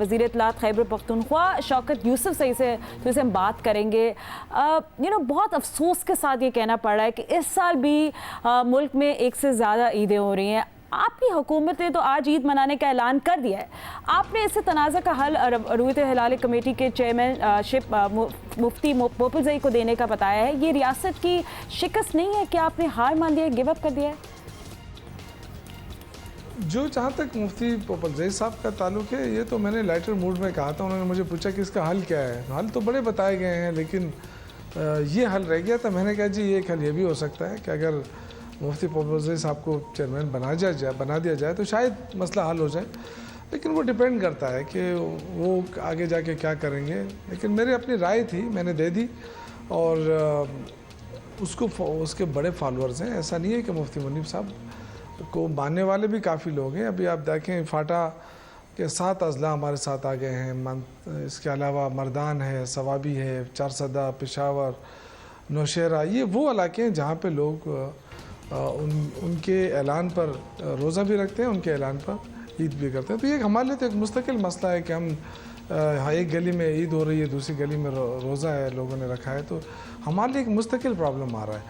वज़ीर इत्तलात खैबर पख्तूनख्वा शौकत यूसुफ सही से तो हम बात करेंगे। बहुत अफसोस के साथ ये कहना पड़ रहा है कि इस साल भी मुल्क में एक से ज़्यादा ईदें हो रही हैं। आपकी हुकूमत ने तो आज ईद मनाने का ऐलान कर दिया है। आपने इससे तनाज़ा का हल रुयत हिलाल कमेटी के चेयरमैनशिप मुफ्ती पोपल ज़ई को देने का बताया है। ये रियासत की शिकस्त नहीं है कि आपने हार मान दिया है, गिव अप कर दिया है? जो जहाँ तक मुफ्ती पोपल ज़ई साहब का ताल्लुक़ है, ये तो मैंने लाइटर मूड में कहा था। उन्होंने मुझे पूछा कि इसका हल क्या है। हल तो बड़े बताए गए हैं, लेकिन ये हल रह गया था। मैंने कहा जी एक हल ये भी हो सकता है कि अगर मुफ्ती पोपल ज़ई साहब को चेयरमैन बना दिया जाए तो शायद मसला हल हो जाए, लेकिन वो डिपेंड करता है कि वो आगे जाके क्या करेंगे। लेकिन मेरी अपनी राय थी, मैंने दे दी, और उसके बड़े फॉलोअर्स हैं। ऐसा नहीं है कि मुफ्ती मुनीब साहब को मानने वाले भी काफ़ी लोग हैं। अभी आप देखें फाटा के 7 अजला हमारे साथ आ गए हैं। इसके अलावा मर्दान है, सवाबी है, चारसदा, पेशावर, नौशहरा, ये वो इलाके हैं जहाँ पे लोग उनके ऐलान पर रोज़ा भी रखते हैं, उनके ऐलान पर ईद भी करते हैं। तो ये हमारे लिए तो एक मुस्तकिल मसला है कि हम एक गली में ईद हो रही है, दूसरी गली में रोज़ा है, लोगों ने रखा है, तो हमारे लिए एक मुस्तकिल प्रॉब्लम आ रहा है।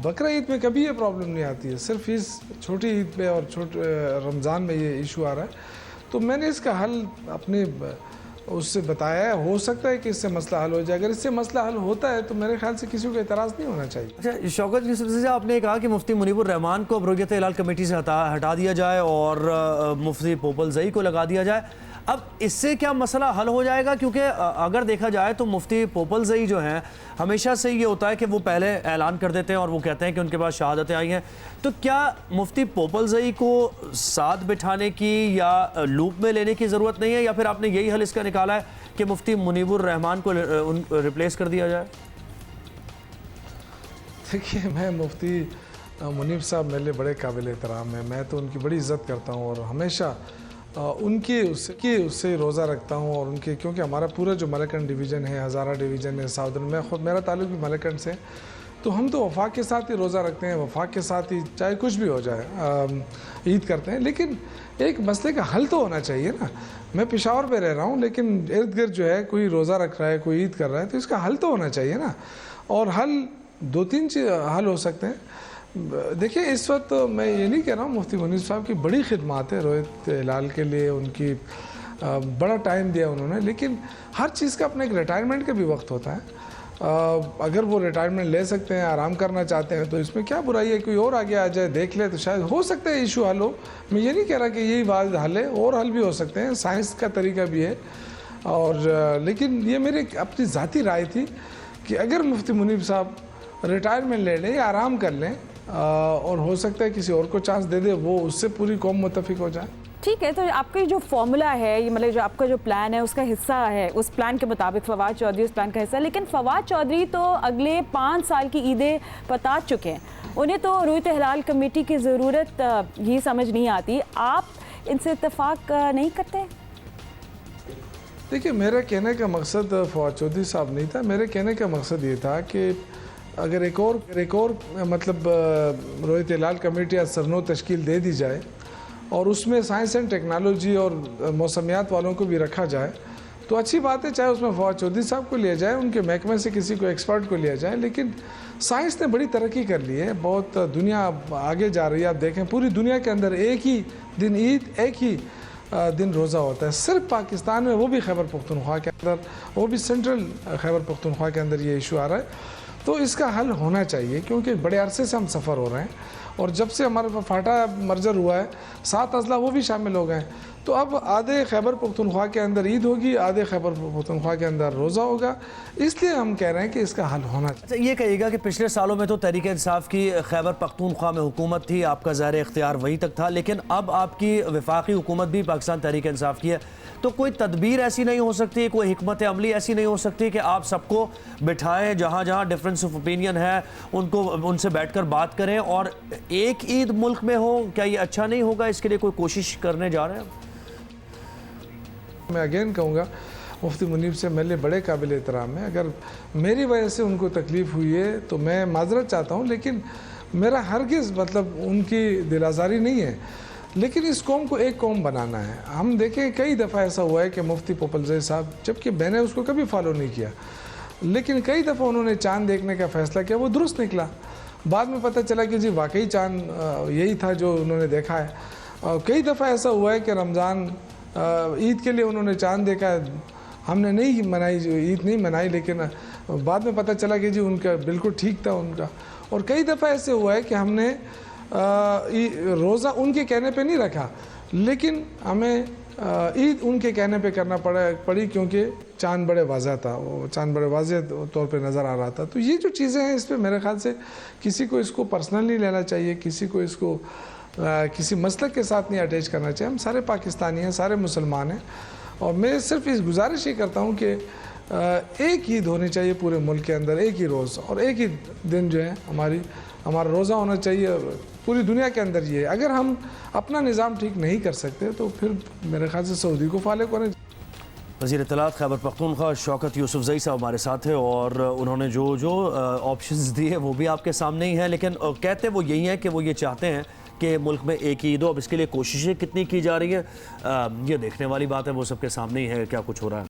बकरा ईद में कभी ये प्रॉब्लम नहीं आती है, सिर्फ इस छोटी ईद पे और रमज़ान में ये इशू आ रहा है। तो मैंने इसका हल अपने उससे बताया है। हो सकता है कि इससे मसला हल हो जाए। अगर इससे मसला हल होता है तो मेरे ख्याल से किसी को एतराज़ नहीं होना चाहिए। अच्छा, शौकत यूसुफ से आपने कहा कि मुफ्ती मुनीबुर रहमान को अब रुयत हिलाल कमेटी से हटा दिया जाए और मुफ्ती पोपल ज़ई को लगा दिया जाए। अब इससे क्या मसला हल हो जाएगा? क्योंकि अगर देखा जाए तो मुफ्ती पोपल ज़ई जो हैं, हमेशा से ये होता है कि वो पहले ऐलान कर देते हैं और वो कहते हैं कि उनके पास शहादतें आई हैं। तो क्या मुफ्ती पोपल ज़ई को साथ बिठाने की या लूप में लेने की ज़रूरत नहीं है, या फिर आपने यही हल इसका निकाला है कि मुफ्ती मुनीबुर रहमान को रिप्लेस कर दिया जाए? देखिए, मैं मुफ्ती मुनीब साहब मेरे लिए बड़े काबिल एहतराम है। मैं तो उनकी बड़ी इज़्ज़त करता हूँ और हमेशा उससे रोज़ा रखता हूँ। और उनके, क्योंकि हमारा पूरा जो मलकन डिवीज़न है, हज़ारा डिवीज़न है, साउदर्न में खुद मेरा ताल्लुक़ भी मलकन से, तो हम तो वफाक के साथ ही रोज़ा रखते हैं, वफाक के साथ ही चाहे कुछ भी हो जाए ईद करते हैं। लेकिन एक मसले का हल तो होना चाहिए ना। मैं पेशावर पे रह रहा हूँ, लेकिन इर्द गिर्द जो है कोई रोज़ा रख रहा है, कोई ईद कर रहा है, तो इसका हल तो होना चाहिए ना। और हल 2-3 हल हो सकते हैं। देखिए, इस वक्त मैं ये नहीं कह रहा हूँ, मुफ्ती मुनीब साहब की बड़ी खिदमत है रुयत हिलाल के लिए, उनकी बड़ा टाइम दिया उन्होंने। लेकिन हर चीज़ का अपना एक रिटायरमेंट का भी वक्त होता है। अगर वो रिटायरमेंट ले सकते हैं, आराम करना चाहते हैं, तो इसमें क्या बुराई है? कोई और आगे आ जाए, देख ले, तो शायद हो सकता है इशू हल हो। मैं ये नहीं कह रहा कि यही वाद हल है, और हल भी हो सकते हैं, साइंस का तरीका भी है। और लेकिन ये मेरी अपनी ज़ाती राय थी कि अगर मुफ्ती मुनीब साहब रिटायरमेंट ले लें या आराम कर लें, और हो सकता है किसी और को चांस दे दे, वो उससे पूरी कौम मुत्तफिक हो जाए। ठीक है, तो आपका जो फॉर्मूला है, ये मतलब जो आपका जो प्लान है उसका हिस्सा है, उस प्लान के मुताबिक फवाद चौधरी उस प्लान का हिस्सा है। लेकिन फवाद चौधरी तो अगले 5 साल की ईदें बता चुके हैं, उन्हें तो रुयत हिलाल कमेटी की ज़रूरत ही समझ नहीं आती। आप इनसे इत्तेफाक नहीं करते? देखिए, मेरा कहने का मकसद फवाद चौधरी साहब नहीं था। मेरे कहने का मकसद ये था कि अगर एक और मतलब रुयत हिलाल कमेटी या सरनो तश्कील दे दी जाए, और उसमें साइंस एंड टेक्नोलॉजी और मौसमियात वालों को भी रखा जाए, तो अच्छी बात है। चाहे उसमें फवाद चौधरी साहब को लिया जाए, उनके महकमे से किसी को एक्सपर्ट को लिया जाए। लेकिन साइंस ने बड़ी तरक्की कर ली है, बहुत दुनिया आगे जा रही है। आप देखें, पूरी दुनिया के अंदर एक ही दिन ईद, एक ही दिन रोज़ा होता है। सिर्फ पाकिस्तान में, वो भी खैबर पख्तूनख्वा के अंदर, वो भी सेंट्रल खैबर पख्तूनख्वा के अंदर ये इशू आ रहा है। तो इसका हल होना चाहिए, क्योंकि बड़े अरसे से हम सफ़र हो रहे हैं, और जब से हमारे पास फाटा मर्जर हुआ है, 7 अजला वो भी शामिल हो गए। तो अब आधे खैबर पख्तूनख्वा के अंदर ईद होगी, आधे खैबर पख्तूनख्वा के अंदर रोज़ा होगा। इसलिए हम कह रहे हैं कि इसका हल होना चाहिए। अच्छा, ये कहिएगा कि पिछले सालों में तो तहरीक इंसाफ की खैबर पख्तूनख्वा में हुकूमत थी, आपका ज़ाहिर इख्तियार वहीं तक था, लेकिन अब आपकी वफाकी हुकूमत भी पाकिस्तान तहरीक इंसाफ की है। तो कोई तदबीर ऐसी नहीं हो सकती, कोई हिकमत अमली ऐसी नहीं हो सकती कि आप सबको बिठाएं, जहाँ जहाँ डिफरेंस ऑफ ओपिनियन है उनको उनसे बैठकर बात करें और एक ईद मुल्क में हो? क्या ये अच्छा नहीं होगा? इसके लिए कोई कोशिश करने जा रहे हैं? मैं अगेन कहूँगा, मुफ्ती मुनीब से मेरे लिए बड़े काबिल एहतराम है। अगर मेरी वजह से उनको तकलीफ़ हुई है तो मैं माजरत चाहता हूँ, लेकिन मेरा हरगिज़ मतलब उनकी दिल आज़ारी नहीं है। लेकिन इस कौम को एक कौम बनाना है। हम देखें कई दफ़ा ऐसा हुआ है कि मुफ्ती पोपलजई साहब, जबकि मैंने उसको कभी फॉलो नहीं किया, लेकिन कई दफ़ा उन्होंने चांद देखने का फ़ैसला किया, वो दुरुस्त निकला। बाद में पता चला कि जी वाकई चांद यही था जो उन्होंने देखा है। कई दफ़ा ऐसा हुआ है कि रमज़ान ईद के लिए उन्होंने चांद देखा है, हमने नहीं मनाई, ईद नहीं मनाई, लेकिन बाद में पता चला कि जी उनका बिल्कुल ठीक था उनका। और कई दफ़ा ऐसे हुआ है कि हमने रोज़ा उनके कहने पे नहीं रखा, लेकिन हमें ईद उनके कहने पे करना पड़ी क्योंकि चांद बड़े वाज़ह था, वो चांद बड़े वाज़ह तौर पे नज़र आ रहा था। तो ये जो चीज़ें हैं, इस पर मेरे ख्याल से किसी को इसको पर्सनल नहीं लेना चाहिए, किसी को इसको किसी मसलक के साथ नहीं अटैच करना चाहिए। हम सारे पाकिस्तानी हैं, सारे मुसलमान हैं, और मैं सिर्फ इस गुजारिश ही करता हूँ कि एक ईद होनी चाहिए पूरे मुल्क के अंदर, एक ही रोज़ और एक ही दिन जो है हमारा रोज़ा होना चाहिए पूरी दुनिया के अंदर। ये अगर हम अपना निज़ाम ठीक नहीं कर सकते तो फिर मेरे ख्याल से सऊदी को फॉलो करें। वज़ीर इत्तलात खैबर पख्तूनख्वा शौकत यूसुफज़ई साहब हमारे साथ हैं और उन्होंने जो ऑप्शंस दिए वो भी आपके सामने ही हैं, लेकिन कहते वो यही हैं कि वो ये चाहते हैं कि मुल्क में एक ईद हो। अब इसके लिए कोशिशें कितनी की जा रही हैं ये देखने वाली बात है, वो सबके सामने ही है क्या कुछ हो रहा है।